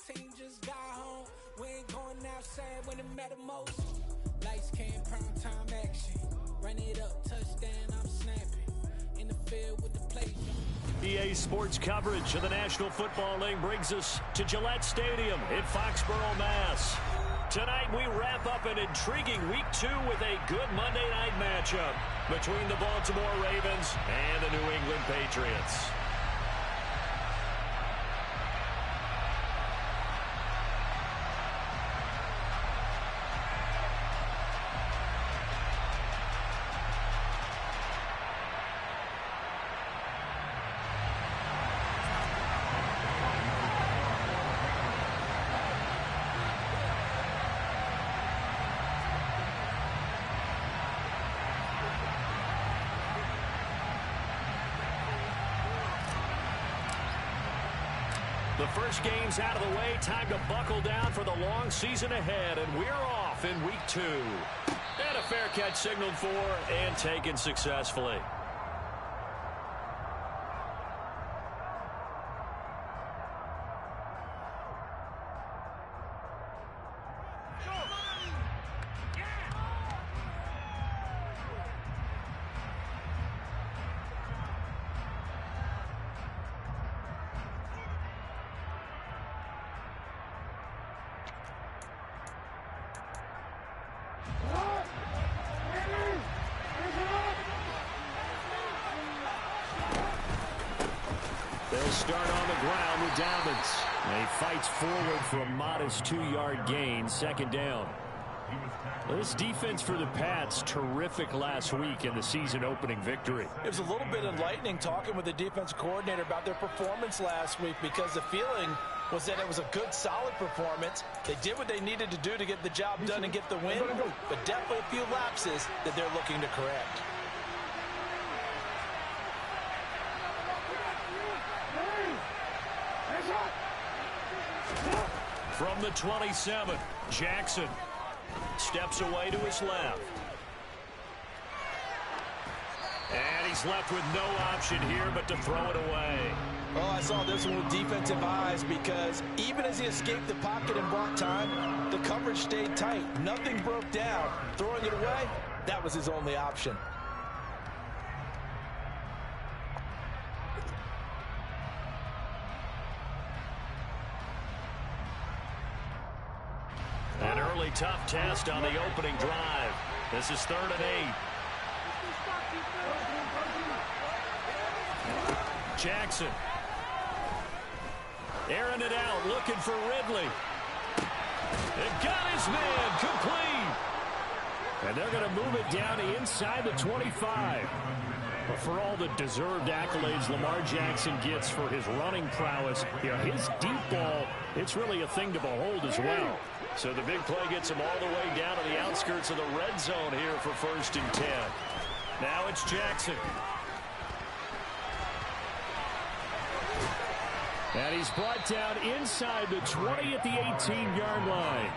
team just got home. We ain't going outside when it matter most. Lights came, prime time action. Run it up, touchdown, I'm snapping. In the field with the play. EA Sports coverage of the National Football League brings us to Gillette Stadium in Foxborough, Mass. Tonight we wrap up an intriguing Week 2 with a good Monday night matchup between the Baltimore Ravens and the New England Patriots. The first game's out of the way. Time to buckle down for the long season ahead. And we're off in Week 2. And a fair catch signaled for and taken successfully. They'll start on the ground with Dobbins. And he fights forward for a modest 2-yard gain, second down. This defense for the Pats, terrific last week in the season-opening victory. It was a little bit enlightening talking with the defense coordinator about their performance last week because the feeling was that it was a good, solid performance. They did what they needed to do to get the job done and get the win, but definitely a few lapses that they're looking to correct. From the 27, Jackson steps away to his left. And he's left with no option here but to throw it away. Oh, I saw this one with defensive eyes because even as he escaped the pocket and bought time, the coverage stayed tight. Nothing broke down. Throwing it away, that was his only option. An early tough test on the opening drive. This is 3rd and 8. Jackson. Airing it out, looking for Ridley. It got his man, complete. And they're going to move it down to inside the 25. But for all the deserved accolades Lamar Jackson gets for his running prowess, his deep ball, it's really a thing to behold as well. So the big play gets him all the way down to the outskirts of the red zone here for 1st and 10. Now it's Jackson. And he's brought down inside the 20 at the 18-yard line.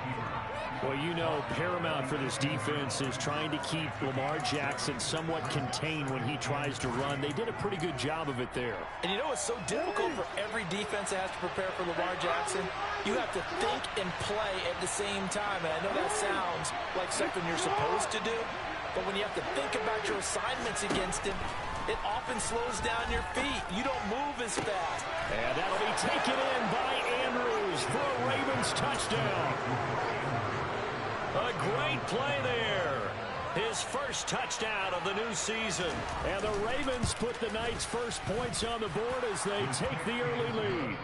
Well, paramount for this defense is trying to keep Lamar Jackson somewhat contained when he tries to run. They did a pretty good job of it there. And it's so difficult for every defense that has to prepare for Lamar Jackson. You have to think and play at the same time. And I know that sounds like something you're supposed to do, but when you have to think about your assignments against him, it often slows down your feet. You don't move as fast. And that'll be taken in by Andrews for a Ravens touchdown. A great play there. His first touchdown of the new season. And the Ravens put the Knights' first points on the board as they take the early lead.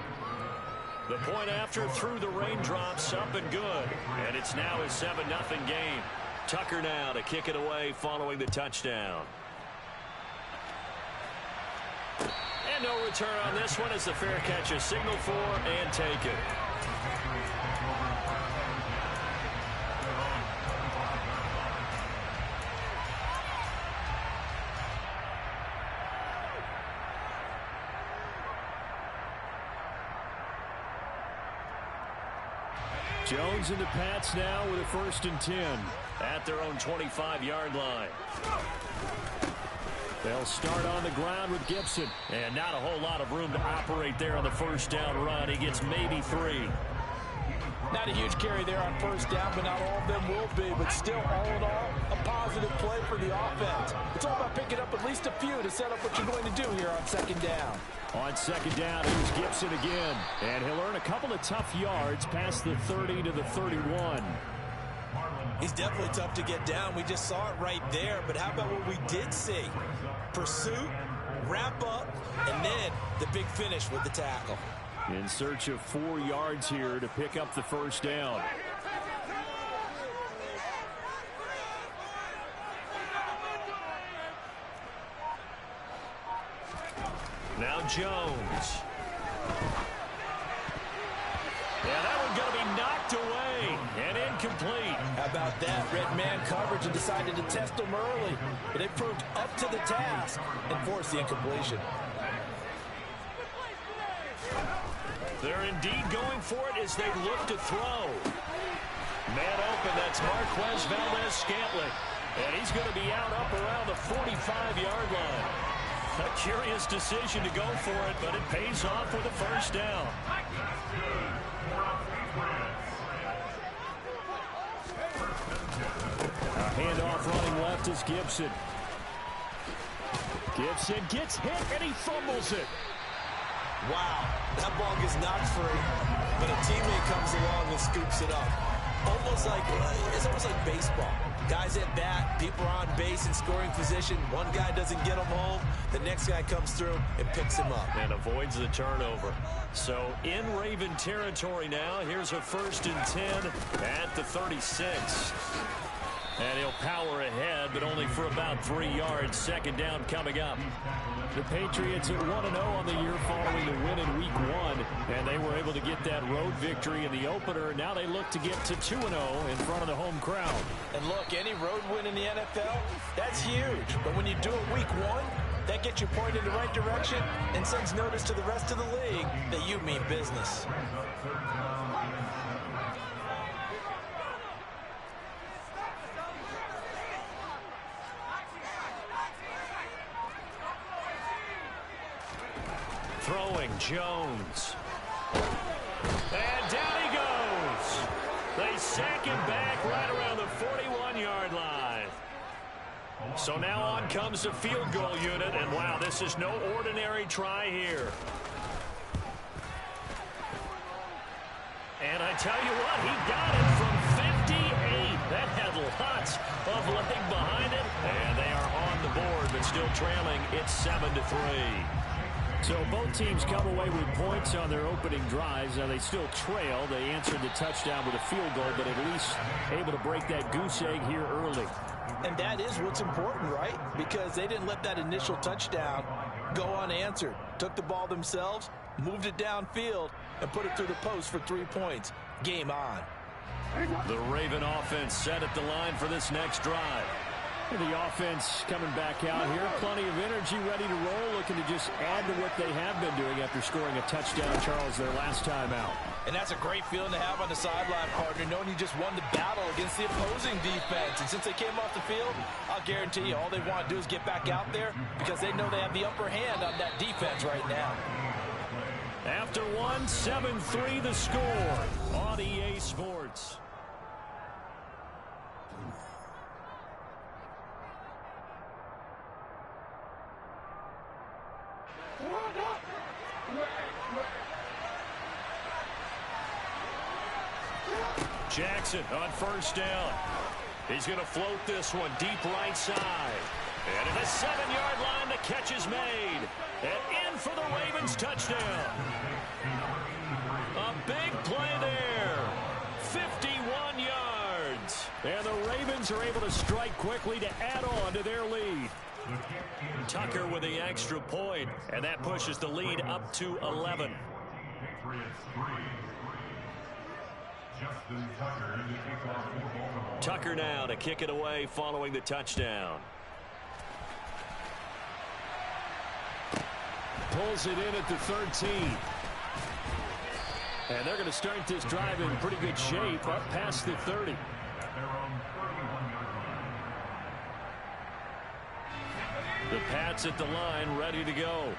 The point after through the raindrops, up and good. And it's now a 7-0 game. Tucker now to kick it away following the touchdown. And no return on this one as the fair catch is signaled for and taken. Jones and the Pats now with a 1st and 10 at their own 25-yard line. They'll start on the ground with Gibson. And not a whole lot of room to operate there on the first down run. He gets maybe 3. Not a huge carry there on first down, but not all of them will be. But still, all in all, a positive play for the offense. It's all about picking up at least a few to set up what you're going to do here on second down. On second down, here's Gibson again. And he'll earn a couple of tough yards past the 30 to the 31. He's definitely tough to get down. We just saw it right there. But how about what we did see? Pursuit, wrap up, and then the big finish with the tackle. In search of 4 yards here to pick up the first down. Now Jones. Yeah, that one's going to be knocked away and incomplete. How about that? Red man coverage and decided to test them early. But they proved up to the task and forced the incompletion. They're indeed going for it as they look to throw. Man open, that's Marquez Valdez-Scantling. And he's going to be out up around the 45-yard line. A curious decision to go for it, but it pays off with a first down. A handoff running left is Gibson. Gibson gets hit and he fumbles it. Wow, that ball gets knocked free, but a teammate comes along and scoops it up. It's almost like baseball. Guys at bat, people are on base in scoring position. One guy doesn't get him home. The next guy comes through and picks him up. And avoids the turnover. So in Raven territory now, here's a 1st and 10 at the 36. And he'll power ahead, but only for about 3 yards. Second down coming up. The Patriots at 1-0 on the year following the win in Week 1. And they were able to get that road victory in the opener. Now they look to get to 2-0 in front of the home crowd. And look, any road win in the NFL, that's huge. But when you do it Week 1, that gets you pointed in the right direction and sends notice to the rest of the league that you mean business. Throwing Jones. And down he goes. They sack him back right around the 41-yard line. So now on comes the field goal unit. And wow, this is no ordinary try here. And I tell you what, he got it from 58. That had lots of leg behind it. And they are on the board, but still trailing. It's 7-3. So both teams come away with points on their opening drives. Now they still trail. They answered the touchdown with a field goal, but at least able to break that goose egg here early. And that is what's important, right? Because they didn't let that initial touchdown go unanswered. Took the ball themselves, moved it downfield, and put it through the post for 3 points. Game on. The Raven offense set at the line for this next drive. The offense coming back out here. Plenty of energy, ready to roll, looking to just add to what they have been doing after scoring a touchdown, Charles, their last time out. And that's a great feeling to have on the sideline, partner, knowing you just won the battle against the opposing defense. And since they came off the field, I'll guarantee you all they want to do is get back out there because they know they have the upper hand on that defense right now. After 7-3 the score on EA Sports. Jackson on first down. He's going to float this one deep right side. And at the 7-yard line, the catch is made. And in for the Ravens touchdown. A big play there. 51 yards. And the Ravens are able to strike quickly to add on to their lead. Tucker with the extra point, and that pushes the lead up to 11. Tucker now to kick it away following the touchdown. Pulls it in at the 13. And they're going to start this drive in pretty good shape up past the 30. The Pats at the line ready to go.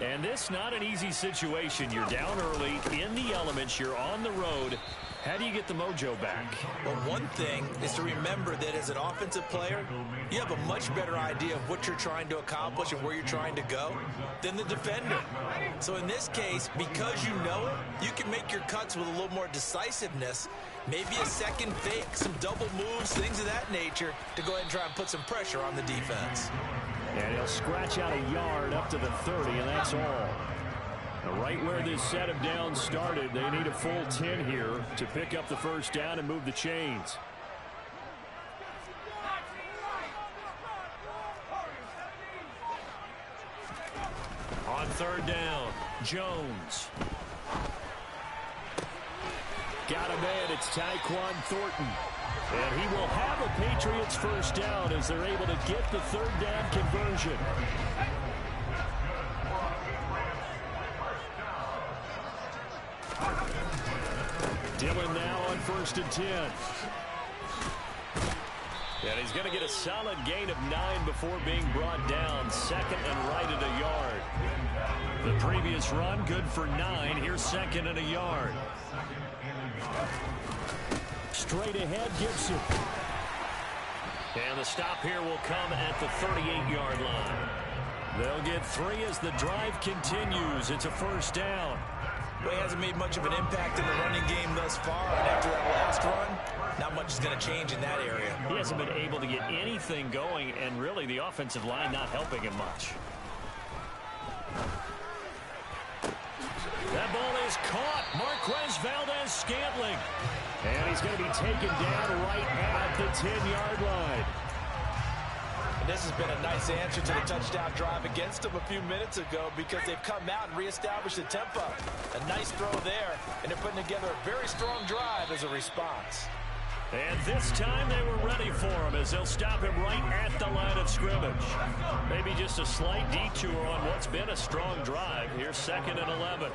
And this not an easy situation. You're down early, in the elements, you're on the road. How do you get the mojo back? Well, one thing is to remember that as an offensive player, you have a much better idea of what you're trying to accomplish and where you're trying to go than the defender. So in this case, because you know it, you can make your cuts with a little more decisiveness, maybe a second fake, some double moves, things of that nature, to go ahead and try and put some pressure on the defense. And he'll scratch out a yard up to the 30, and that's all. Now, right where this set of downs started, they need a full 10 here to pick up the first down and move the chains. On third down, Jones. Got a man, it's Tyquan Thornton. And he will have a Patriots first down as they're able to get the third down conversion. Dillon now on 1st and 10. And he's going to get a solid gain of 9 before being brought down. Second and right at a yard. The previous run, good for 9. Here's second and a yard. Straight ahead, Gibson. And the stop here will come at the 38-yard line. They'll get 3 as the drive continues. It's a first down. Well, he hasn't made much of an impact in the running game thus far. And after that last run, not much is going to change in that area. He hasn't been able to get anything going, and really the offensive line not helping him much. That ball is caught. Marquez Valdez-Scantling. And he's going to be taken down right at the 10-yard line. And this has been a nice answer to the touchdown drive against them a few minutes ago because they've come out and reestablished the tempo. A nice throw there, and they're putting together a very strong drive as a response. And this time they were ready for him as they'll stop him right at the line of scrimmage. Maybe just a slight detour on what's been a strong drive. Here's 2nd and 11.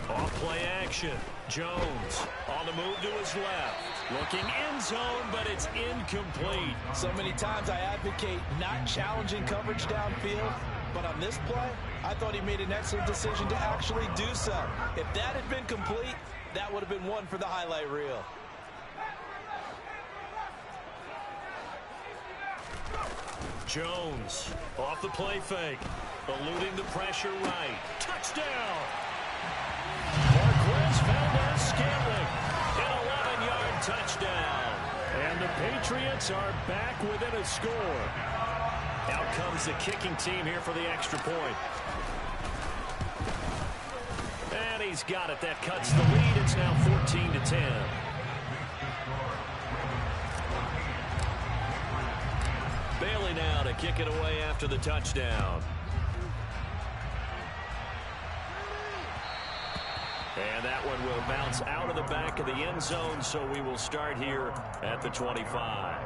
Off play action. Jones on the move to his left. Looking end zone, but it's incomplete. So many times I advocate not challenging coverage downfield, but on this play, I thought he made an excellent decision to actually do so. If that had been complete, that would have been one for the highlight reel. Jones off the play fake. Eluding the pressure right. Touchdown! Marquez Valdez-Scantling. An 11-yard touchdown. And the Patriots are back within a score. Out comes the kicking team here for the extra point. And he's got it. That cuts the lead. It's now 14-10. Bailey now to kick it away after the touchdown. And that one will bounce out of the back of the end zone, so we will start here at the 25.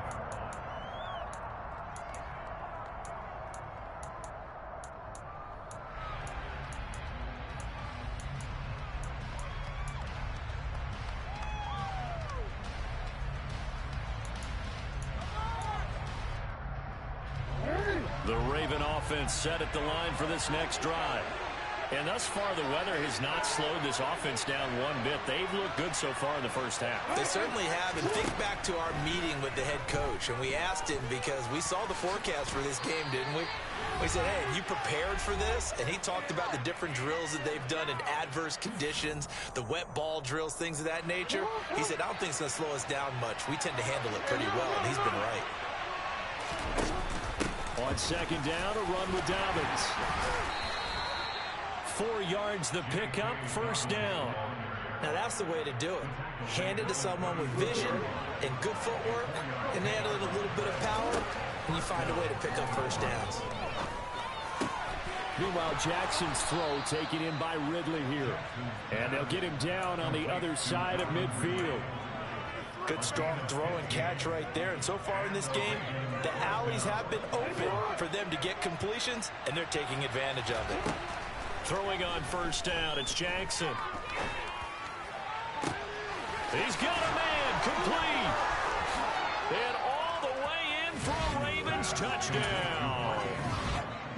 The Raven offense set at the line for this next drive. And thus far, the weather has not slowed this offense down one bit. They've looked good so far in the first half. They certainly have. And think back to our meeting with the head coach. And we asked him because we saw the forecast for this game, didn't we? We said, hey, have you prepared for this? And he talked about the different drills that they've done in adverse conditions, the wet ball drills, things of that nature. He said, I don't think it's going to slow us down much. We tend to handle it pretty well, and he's been right. On second down, a run with Dobbins. 4 yards the pickup, first down. Now that's the way to do it. Hand it to someone with vision and good footwork, and add a little bit of power, and you find a way to pick up first downs. Meanwhile, Jackson's throw taken in by Ridley here. And they'll get him down on the other side of midfield. Good, strong throw and catch right there. And so far in this game, the alleys have been open for them to get completions, and they're taking advantage of it. Throwing on first down, it's Jackson. He's got a man, complete. And all the way in for a Ravens touchdown.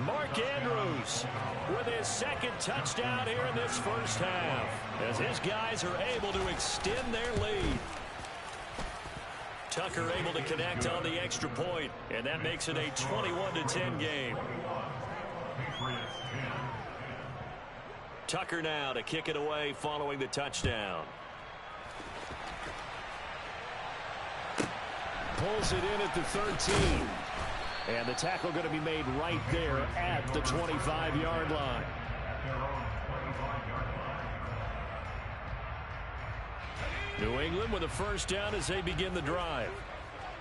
Mark Andrews with his second touchdown here in this first half, as his guys are able to extend their lead. Tucker able to connect on the extra point, and that makes it a 21-10 game. Tucker now to kick it away following the touchdown. Pulls it in at the 13. And the tackle going to be made right there at the 25-yard line. New England with a first down as they begin the drive.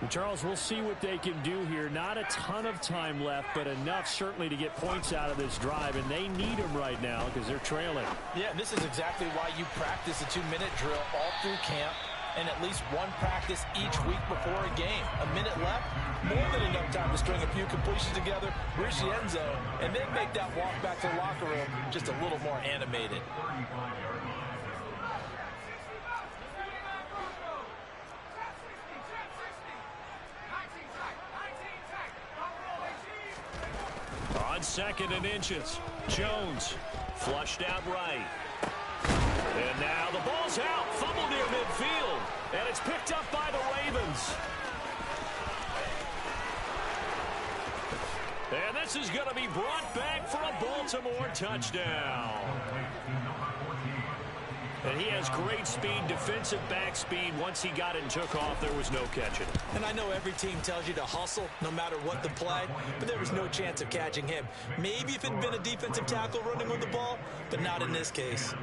And Charles, we'll see what they can do here. Not a ton of time left, but enough certainly to get points out of this drive, and they need them right now because they're trailing. Yeah, this is exactly why you practice a 2-minute drill all through camp and at least one practice each week before a game. A minute left, more than enough time to string a few completions together, reach the end zone, and then make that walk back to the locker room just a little more animated. On 2nd and inches, Jones flushed out right. And now the ball's out, fumbled near midfield, and it's picked up by the Ravens. And this is going to be brought back for a Baltimore touchdown. And he has great speed, defensive back speed. Once he got it and took off, there was no catching. And I know every team tells you to hustle no matter what the play, but there was no chance of catching him. Maybe if it had been a defensive tackle running with the ball, but not in this case.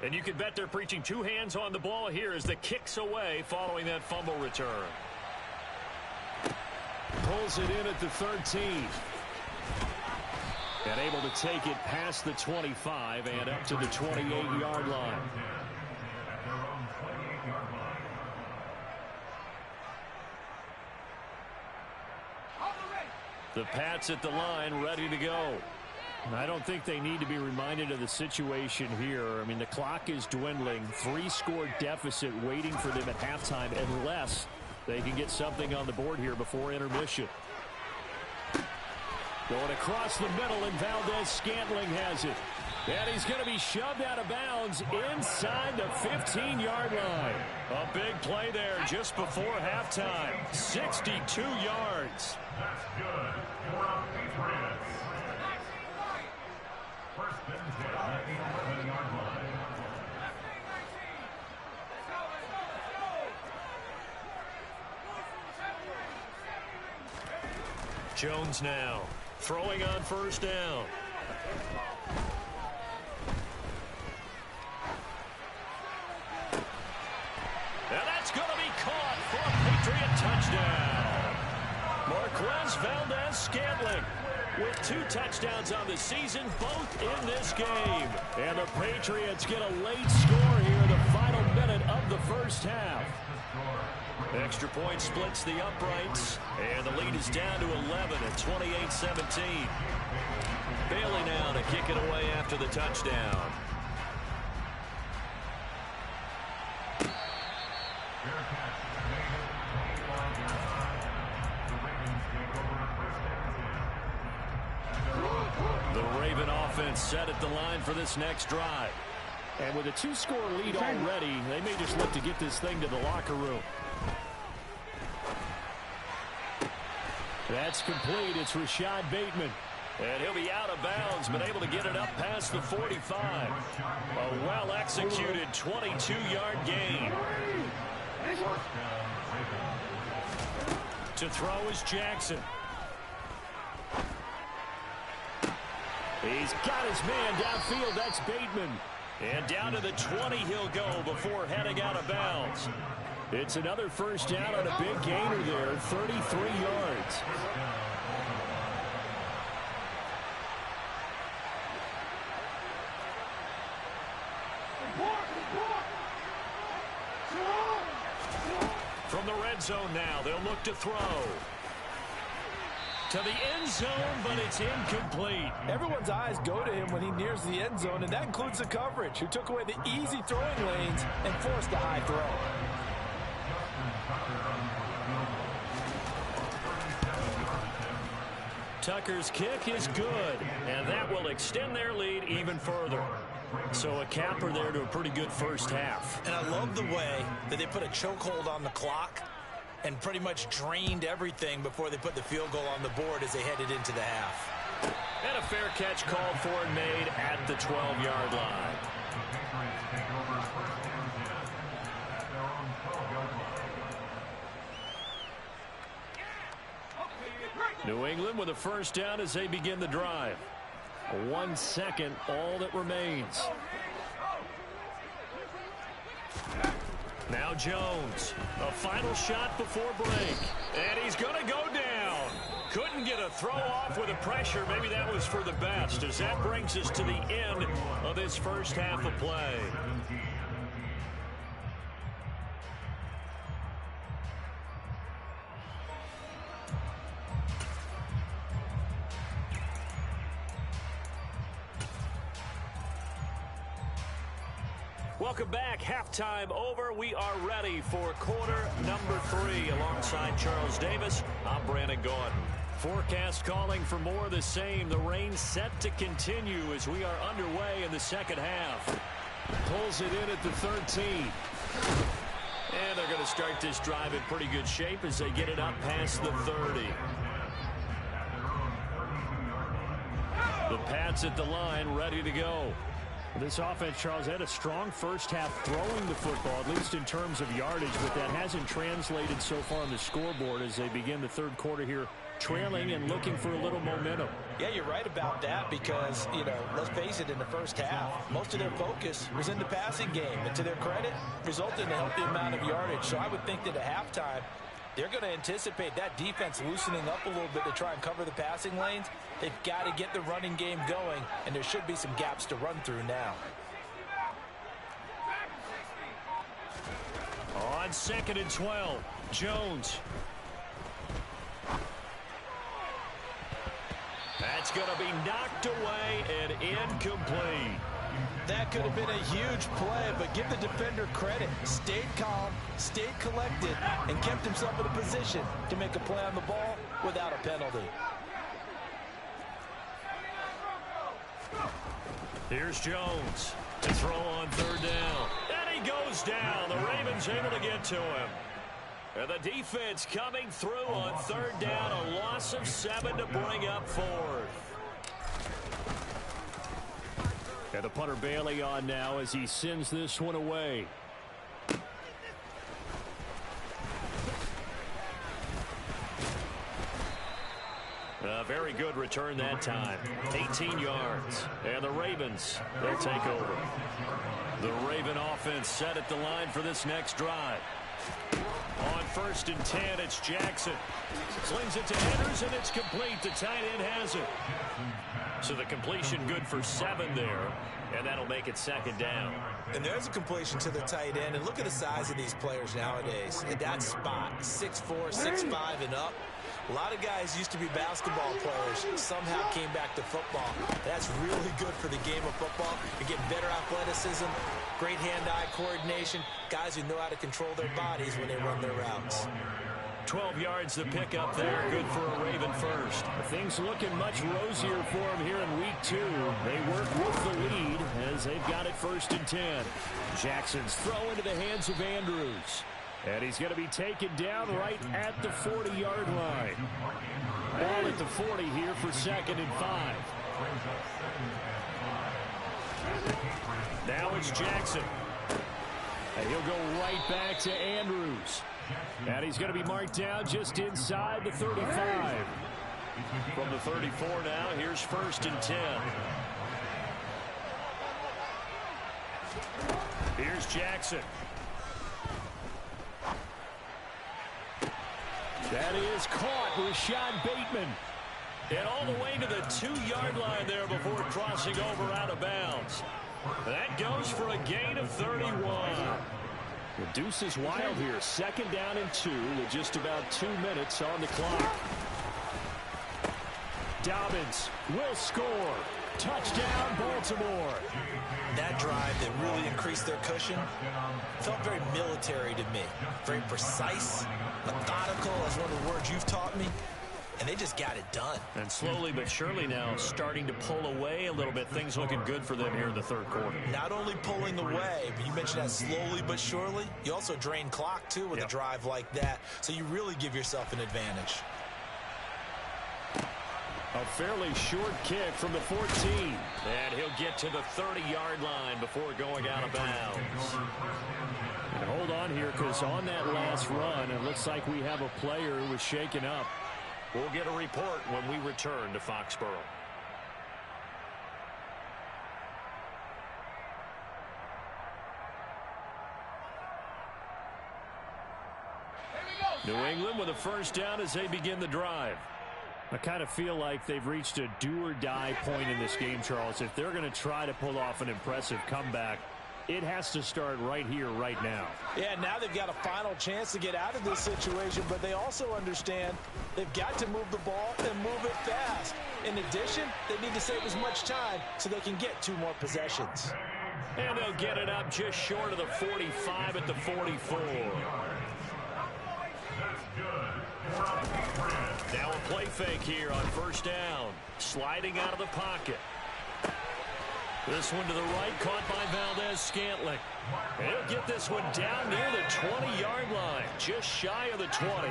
And you can bet they're preaching two hands on the ball here as the kick's away following that fumble return. Pulls it in at the 13. And able to take it past the 25 and up to the 28-yard line. The Pats at the line, ready to go. I don't think they need to be reminded of the situation here. I mean, the clock is dwindling. 3-score deficit waiting for them at halftime unless they can get something on the board here before intermission. Going across the middle, and Valdez-Scantling has it. And he's going to be shoved out of bounds inside the 15-yard line. A big play there just before halftime. 62 yards. That's good for our Patriots. First and 10 at the 11-yard line. Jones now throwing on first down. And that's going to be caught for a Patriot touchdown. Marquez Valdez-Scantling with 2 touchdowns on the season, both in this game. And the Patriots get a late score here in the final minute of the first half. Extra point splits the uprights, and the lead is down to 11 at 28-17. Bailey now to kick it away after the touchdown. The Raven offense set at the line for this next drive. And with a 2-score lead already, they may just look to get this thing to the locker room. That's complete. It's Rashad Bateman. And he'll be out of bounds, but able to get it up past the 45. A well-executed 22-yard gain. To throw is Jackson. He's got his man downfield. That's Bateman. And down to the 20 he'll go before heading out of bounds. It's another first down on a big gainer there, 33 yards. From the red zone now, they'll look to throw. To the end zone, but it's incomplete. Everyone's eyes go to him when he nears the end zone, and that includes the coverage, who took away the easy throwing lanes and forced the high throw. Tucker's kick is good, and that will extend their lead even further. So a capper there to a pretty good first half. And I love the way that they put a chokehold on the clock and pretty much drained everything before they put the field goal on the board as they headed into the half. And a fair catch called for and made at the 12-yard line. New England with a first down as they begin the drive. 1 second, all that remains. Now Jones, a final shot before break. And he's going to go down. Couldn't get a throw off with the pressure. Maybe that was for the best, as that brings us to the end of this first half of play. Welcome back. Halftime over. We are ready for quarter number 3. Alongside Charles Davis, I'm Brandon Gotw. Forecast calling for more of the same. The rain set to continue as we are underway in the second half. Pulls it in at the 13. And they're going to start this drive in pretty good shape as they get it up past the 30. The Pats at the line, ready to go. This offense, Charles, had a strong first half throwing the football, at least in terms of yardage, but that hasn't translated so far on the scoreboard as they begin the third quarter here, trailing and looking for a little momentum. Yeah, you're right about that because, let's face it, in the first half, most of their focus was in the passing game. And to their credit, resulted in a healthy amount of yardage. So I would think that at halftime, they're going to anticipate that defense loosening up a little bit to try and cover the passing lanes. They've got to get the running game going, and there should be some gaps to run through now. On 2nd and 12, Jones. That's going to be knocked away and incomplete. That could have been a huge play, but give the defender credit. Stayed calm, stayed collected, and kept himself in a position to make a play on the ball without a penalty. Here's Jones to throw on 3rd down. And he goes down. The Ravens able to get to him. And the defense coming through on 3rd down. A loss of 7 to bring up 4th. And the punter Bailey on now as he sends this one away. A very good return that time. 18 yards. And the Ravens, they'll take over. The Raven offense set at the line for this next drive. On 1st and 10, it's Jackson. Slings it to Andrews, and it's complete. The tight end has it. So the completion good for 7 there, and that'll make it 2nd down. And there's a completion to the tight end, and look at the size of these players nowadays. At that spot, 6'4", 6'5", and up. A lot of guys used to be basketball players, somehow came back to football. That's really good for the game of football. You get better athleticism, great hand-eye coordination, guys who know how to control their bodies when they run their routes. 12 yards the pickup there, good for a Raven first. Things looking much rosier for him here in week 2. They work with the lead as they've got it 1st and 10. Jackson's throw into the hands of Andrews. And he's going to be taken down right at the 40-yard line. Ball at the 40 here for 2nd and 5. Now it's Jackson. And he'll go right back to Andrews. And he's going to be marked down just inside the 35. From the 34 now, here's 1st and 10. Here's Jackson. That is caught. Rashad Bateman. And all the way to the 2-yard line there before crossing over out of bounds. That goes for a gain of 31. The deuce is wild here. 2nd down and 2 with just about 2 minutes on the clock. Dobbins will score. Touchdown, Baltimore. That drive that really increased their cushion felt very military to me. Very precise, methodical, as one of the words you've taught me. and they just got it done. And slowly but surely now starting to pull away a little bit. Things looking good for them here in the third quarter. Not only pulling away, but you mentioned that slowly but surely. You also drain clock, too, with a drive like that. So you really give yourself an advantage. A fairly short kick from the 14. And he'll get to the 30-yard line before going out of bounds. And hold on here, because on that last run, it looks like we have a player who was shaken up. We'll get a report when we return to Foxborough. New England with a first down as they begin the drive. I kind of feel like they've reached a do-or-die point in this game, Charles. If they're going to try to pull off an impressive comeback, it has to start right here, right now. Yeah, now they've got a final chance to get out of this situation, but they also understand they've got to move the ball and move it fast. In addition, they need to save as much time so they can get 2 more possessions. And they'll get it up just short of the 45 at the 44. Now a play fake here on first down. Sliding out of the pocket. This one to the right, caught by Valdez-Scantling. He'll get this one down near the 20-yard line, just shy of the 20.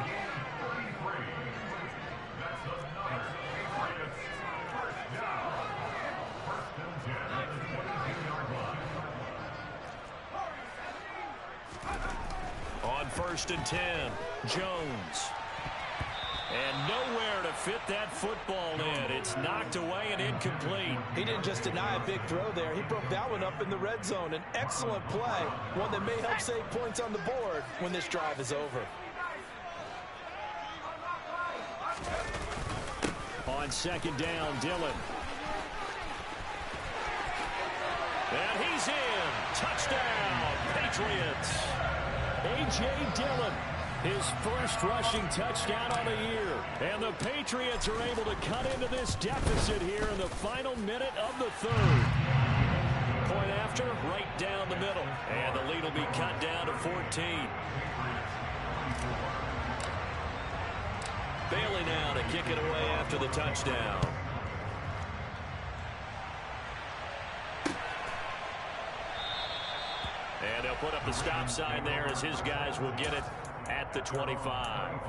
On first and 10, Jones. And nowhere to fit that football in. It's knocked away and incomplete. He didn't just deny a big throw there. He broke that one up in the red zone. An excellent play, one that may help save points on the board when this drive is over. On second down, Dillon. And he's in. Touchdown, Patriots. A.J. Dillon. His first rushing touchdown on the year. And the Patriots are able to cut into this deficit here in the final minute of the third. Point after, right down the middle. And the lead will be cut down to 14. Bailey now to kick it away after the touchdown. And they'll put up the stop sign there as his guys will get it at the 25.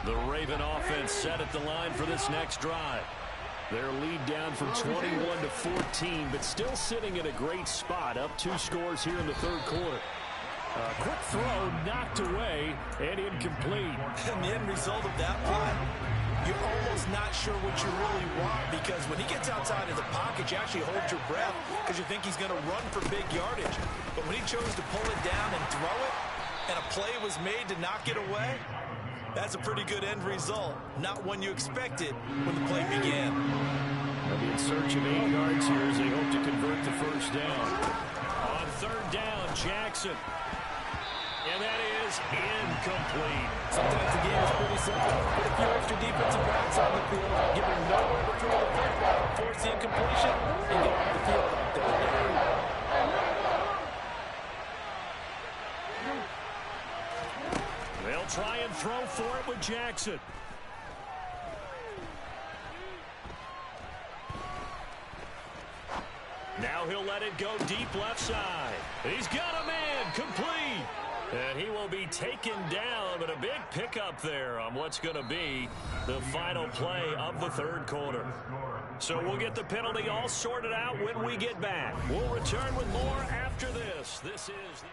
The Raven offense set at the line for this next drive. Their lead down from 21 to 14, but still sitting in a great spot, up 2 scores here in the third quarter. A quick throw knocked away and incomplete. And the end result of that play, you're almost not sure what you really want, because when he gets outside of the pocket, you actually hold your breath because you think he's going to run for big yardage. But when he chose to pull it down and throw it, and a play was made to knock it away, that's a pretty good end result. Not one you expected when the play began. They'll be in search of 8 yards here as they hope to convert the first down. On third down, Jackson. And that is incomplete. Sometimes the game is pretty simple. Put a few extra defensive backs on the field, give them nowhere to throw the football, force the incompletion, and get off the field out there. They'll try and throw for it with Jackson. Now he'll let it go deep left side. He's got a man, complete. And he will be taken down, but a big pickup there on what's going to be the final play of the third quarter. So we'll get the penalty all sorted out when we get back. We'll return with more after this. This is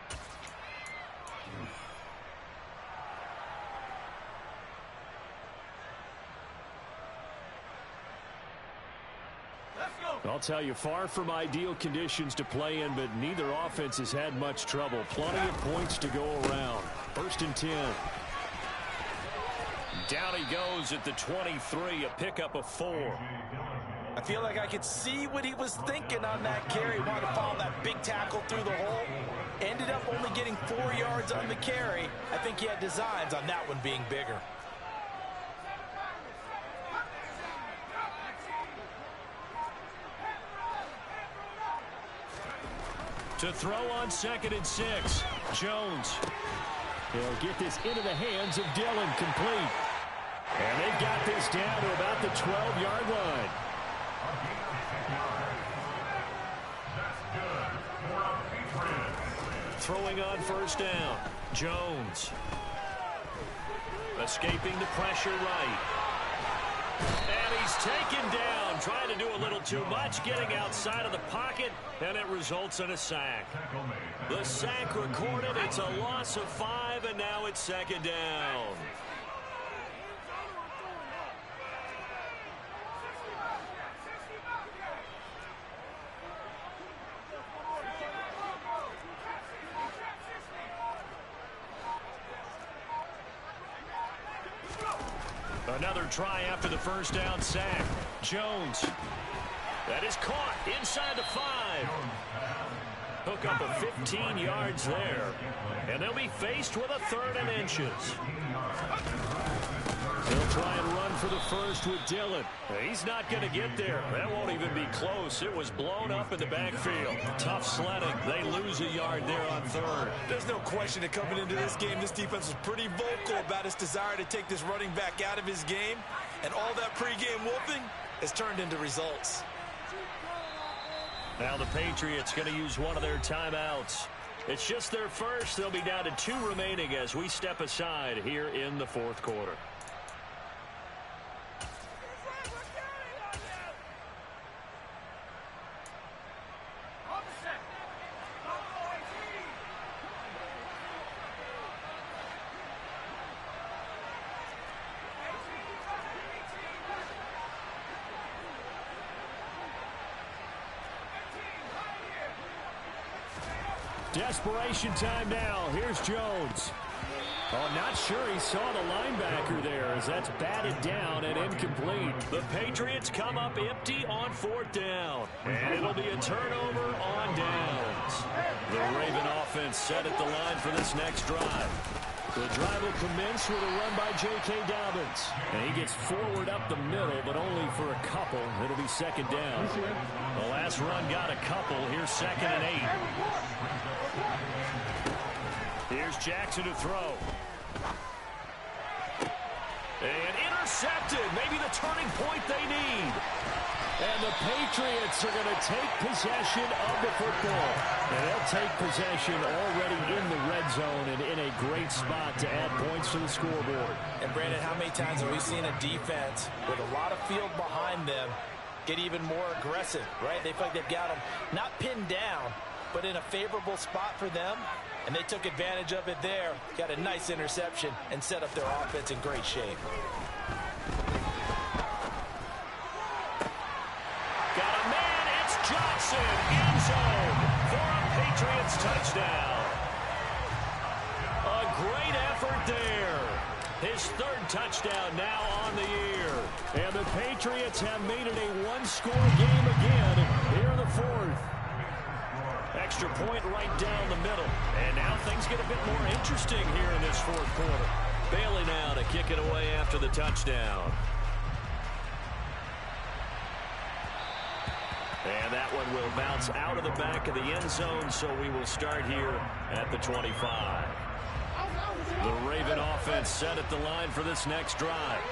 I'll tell you, far from ideal conditions to play in, but neither offense has had much trouble. Plenty of points to go around. First and 10. Down he goes at the 23, a pickup of 4. I feel like I could see what he was thinking on that carry. Wanted to follow that big tackle through the hole. Ended up only getting 4 yards on the carry. I think he had designs on that one being bigger. To throw on 2nd and 6. Jones. He'll get this into the hands of Dillon, complete. And they've got this down to about the 12-yard line. Throwing on 1st down. Jones. Escaping the pressure right. And he's taken down, trying to do a little too much, getting outside of the pocket, and it results in a sack. The sack recorded. It's a loss of 5, and now it's 2nd down. Another try after the 1st down sack. Jones. That is caught inside the 5. Hook up of 15 yards there. And they'll be faced with a 3rd and inches. He'll try and run for the 1st with Dillon. He's not going to get there. That won't even be close. It was blown up in the backfield. Tough sledding. They lose a yard there on 3rd. There's no question that coming into this game, this defense was pretty vocal about its desire to take this running back out of his game. And all that pregame wolfing has turned into results. Now the Patriots going to use one of their timeouts. It's just their first. They'll be down to 2 remaining as we step aside here in the 4th quarter. Desperation time now. Here's Jones. Oh, not sure he saw the linebacker there as that's batted down and incomplete. The Patriots come up empty on 4th down. And it'll be a turnover on downs. The Raven offense set at the line for this next drive. The drive will commence with a run by J.K. Dobbins. And he gets forward up the middle, but only for a couple. It'll be 2nd down. The last run got a couple. Here's 2nd and 8. Here's Jackson to throw. And intercepted. Maybe the turning point they need. And the Patriots are going to take possession of the football. And they'll take possession already in the red zone and in a great spot to add points to the scoreboard. And, Brandon, how many times have we seen a defense with a lot of field behind them get even more aggressive, right? They feel like they've got them not pinned down, but in a favorable spot for them. And they took advantage of it there, got a nice interception, and set up their offense in great shape. Got a man, it's Johnson, end zone for a Patriots touchdown. A great effort there. His 3rd touchdown now on the year. And the Patriots have made it a 1-score game again here in the 4th. Extra point right down the middle. And now things get a bit more interesting here in this 4th quarter. Bailey now to kick it away after the touchdown. And that one will bounce out of the back of the end zone, so we will start here at the 25. The Raven offense set at the line for this next drive.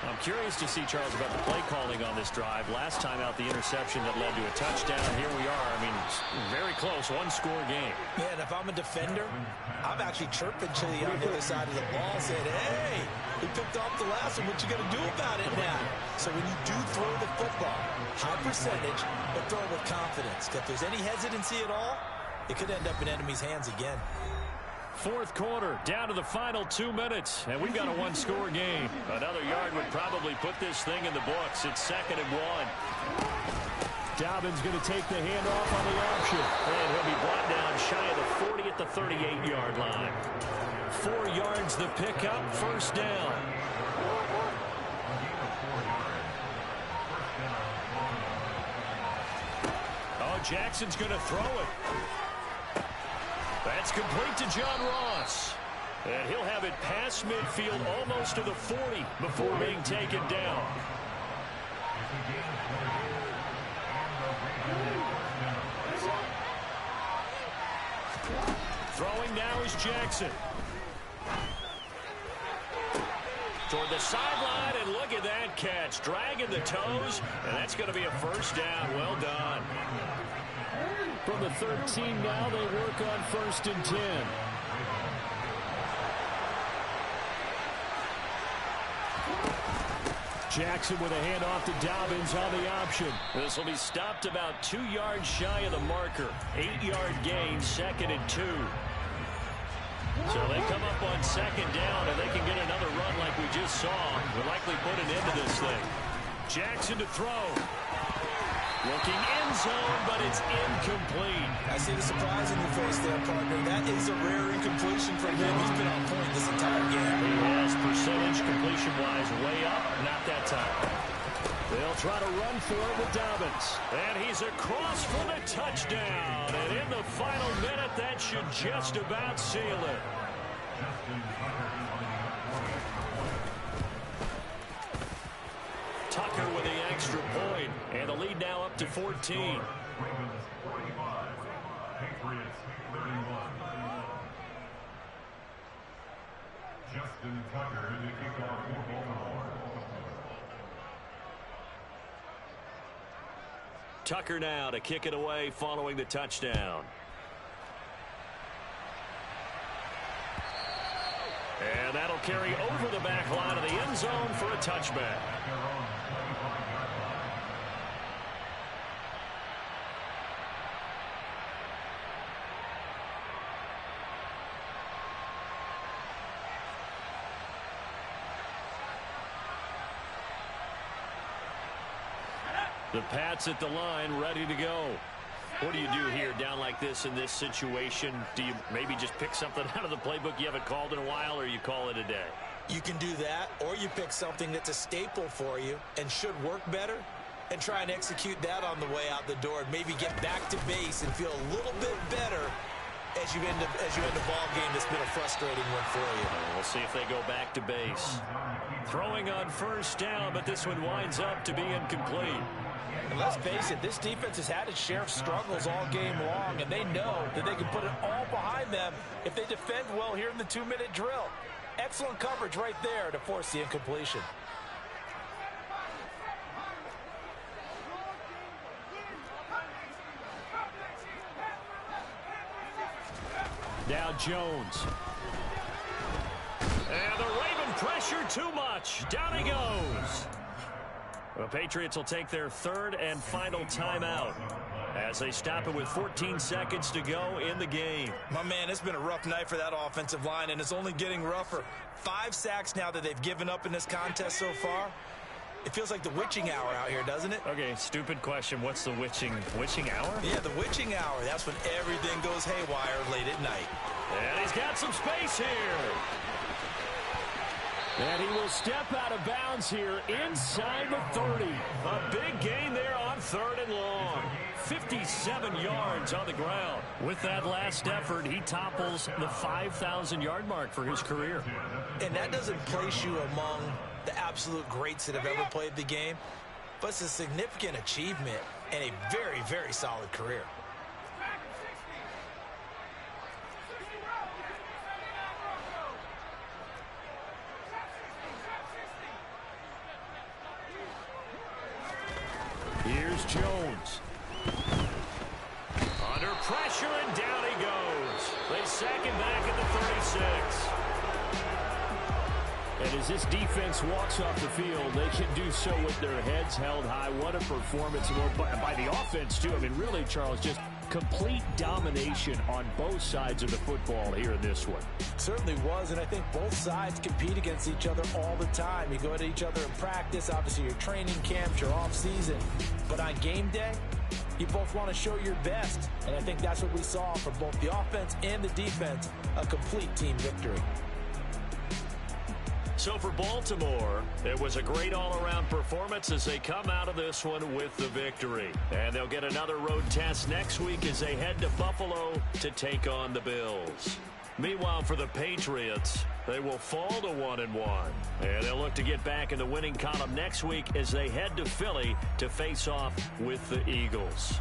I'm curious to see, Charles, about the play calling on this drive. Last time out, the interception that led to a touchdown. Here we are. I mean, very close, 1-score game. Yeah, and if I'm a defender, I'm actually chirping to the other side of the ball, saying, hey, we picked off the last one. What you going to do about it now? So when you do throw the football, high percentage, but throw it with confidence. If there's any hesitancy at all, it could end up in enemy's hands again. 4th quarter, down to the final 2 minutes, and we've got a 1-score game. Another yard would probably put this thing in the books. It's 2nd and 1. Dobbins going to take the handoff on the option. And he'll be brought down shy of the 40 at the 38-yard line. 4 yards the pickup, 1st down. Oh, Jackson's going to throw it. That's complete to John Ross. And he'll have it past midfield almost to the 40 before being taken down. Throwing now is Jackson. Toward the sideline, and look at that catch. Dragging the toes, and that's going to be a first down. Well done. From the 13 now, they work on 1st and 10. Jackson with a handoff to Dobbins on the option. This will be stopped about 2 yards shy of the marker. 8-yard gain, 2nd and 2. So they come up on 2nd down, and they can get another run like we just saw. Will likely put an end to this thing. Jackson to throw. Looking end zone, but it's incomplete. I see the surprise in your face there, partner. That is a rare incompletion from him. He's been on point this entire game. He has percentage completion-wise way up. Not that time. They'll try to run for it with Dobbins. And he's across for the touchdown. And in the final minute, that should just about seal it. Tucker with the extra point. And the lead now up to 14. Ravens 45, Patriots 31. Justin Tucker in the kickoff for Baltimore. Tucker now to kick it away following the touchdown. And that'll carry over the back line of the end zone for a touchback. The Pats at the line, ready to go. What do you do here down like this in this situation? Do you maybe just pick something out of the playbook you haven't called in a while, or you call it a day? You can do that, or you pick something that's a staple for you and should work better and try and execute that on the way out the door and maybe get back to base and feel a little bit better as you end a ball game that's been a frustrating one for you. We'll see if they go back to base. Throwing on 1st down, but this one winds up to be incomplete. And let's face it, this defense has had its share of struggles all game long, and they know that they can put it all behind them if they defend well here in the 2-minute drill. Excellent coverage right there to force the incompletion. Now Jones. And the Raven pressure too much. Down he goes. The Patriots will take their 3rd and final timeout as they stop it with 14 seconds to go in the game. My man, it's been a rough night for that offensive line, and it's only getting rougher. 5 sacks now that they've given up in this contest so far. It feels like the witching hour out here, doesn't it? Okay, stupid question. What's the witching hour? Yeah, the witching hour. That's when everything goes haywire late at night. And he's got some space here. And he will step out of bounds here inside the 30. A big gain there on 3rd and long. 57 yards on the ground. With that last effort, he topples the 5,000-yard mark for his career. And that doesn't place you among the absolute greats that have ever played the game, but it's a significant achievement and a very, very solid career. Here's Jones. Under pressure, and down he goes. They sack him back at the 36. And as this defense walks off the field, they can do so with their heads held high. What a performance by the offense, too. I mean, really, Charles, just complete domination on both sides of the football here in this one. Certainly was, and I think both sides compete against each other all the time. You go at each other in practice, obviously your training camps, your off season. But on game day, you both want to show your best. And I think that's what we saw from both the offense and the defense, a complete team victory. So for Baltimore, it was a great all-around performance as they come out of this one with the victory. And they'll get another road test next week as they head to Buffalo to take on the Bills. Meanwhile, for the Patriots, they will fall to 1-1. And they'll look to get back in the winning column next week as they head to Philly to face off with the Eagles.